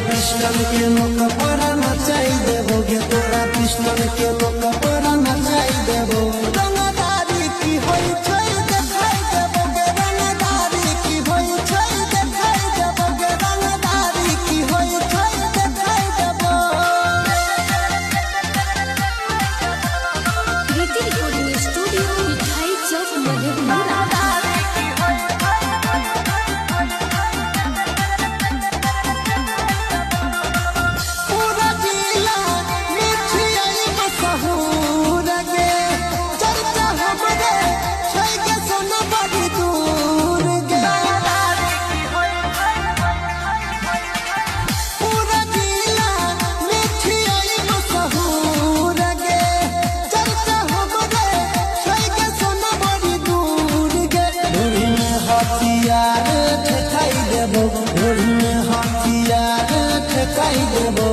Pistol के लोक पर नचाई देबोगे, तोरा पिस्टल के लोक पर नचाई देबो। रंगदारी की होई छै देखाई देबोगे, रंगदारी की होई छै देखाई देबोगे, रंगदारी की होई छै देखाई देबो। कृति रिकॉर्डिंग स्टूडियो मिठाई चौक मधेपुरा। हथियार ठेकाई देबो,